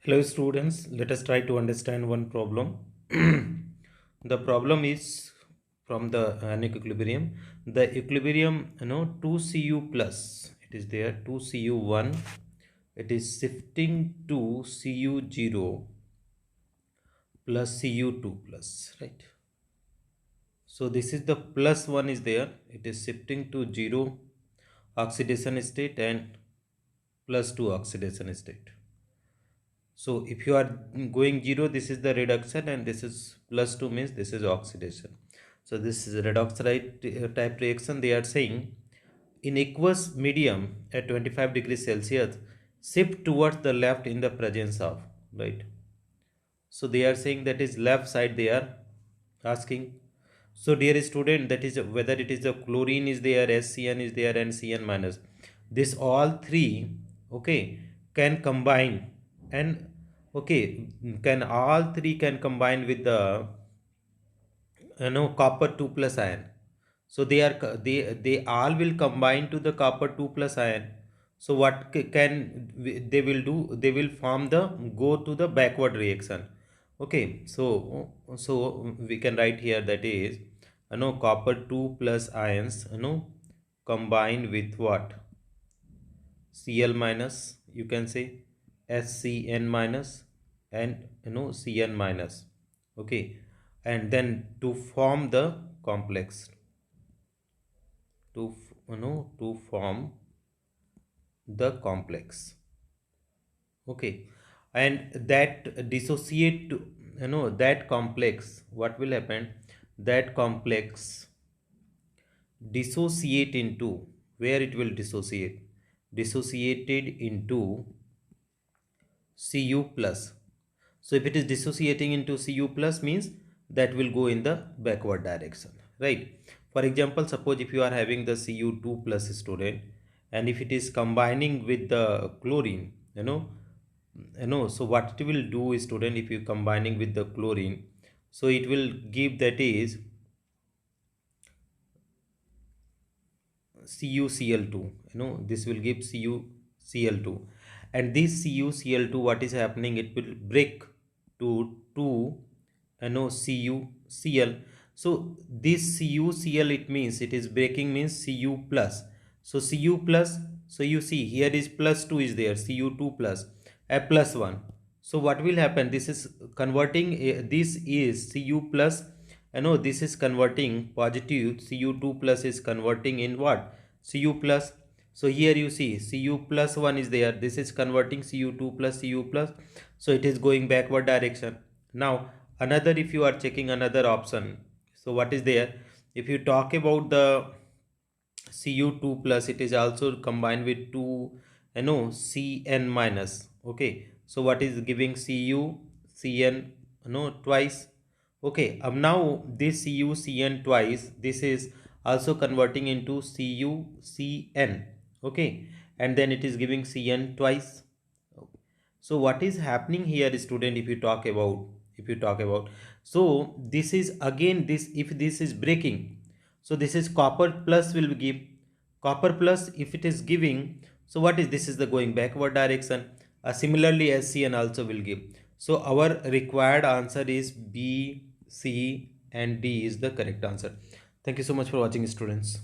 Hello students, let us try to understand one problem. The problem is from the anic equilibrium. The equilibrium 2Cu plus, it is there 2Cu1, it is shifting to Cu0 plus Cu2 plus, right? So this is the plus 1 is there, it is shifting to 0 oxidation state and plus 2 oxidation state. So if you are going 0, this is the reduction and this is plus 2 means this is oxidation. So this is a redox type reaction. They are saying in aqueous medium at 25 degrees Celsius, shift towards the left in the presence of, right? So they are saying that is left side they are asking. So dear student, that is whether it is the chlorine is there, SCN is there and Cn minus. This all three, okay, can combine and okay, can all three can combine with the copper 2 plus ion. So they all will combine to the copper 2 plus ion. So what can they will do, they will form the go to the backward reaction. Okay, so we can write here that is copper 2 plus ions combine with what, Cl minus, you can say SCN minus and Cn minus. Okay, and then to form the complex, to form the complex. Okay, and that dissociate to, that complex, what will happen, that complex dissociate into, where it will dissociate, dissociated into Cu plus. So if it is dissociating into Cu plus means that will go in the backward direction, right? For example, suppose if you are having the Cu2 plus student and if it is combining with the chlorine, so what it will do, student, if you combining with the chlorine, so it will give that is CuCl2, this will give CuCl2, and this CuCl2, what is happening, it will break to 2 CuCl. So this CuCl, it means it is breaking means Cu plus. So Cu plus, so you see here is plus 2 is there, Cu2 plus a plus 1. So what will happen, this is converting this is Cu plus, this is converting positive, Cu2 plus is converting in what, Cu plus. So here you see Cu plus 1 is there, this is converting Cu2 plus Cu plus, so it is going backward direction. Now another, if you are checking another option, so what is there, if you talk about the Cu2 plus, it is also combined with 2 Cn minus. Okay, so what is giving Cu Cn twice. Okay, now this CuCN twice, this is also converting into CuCN. Okay, and then it is giving Cn twice. So what is happening here, student, if you talk about, so this is again this, if this is breaking, so this is copper plus will give copper plus, if it is giving, so what is this is the going backward direction. Similarly SCN also will give. So our required answer is B, C and D is the correct answer. Thank you so much for watching, students.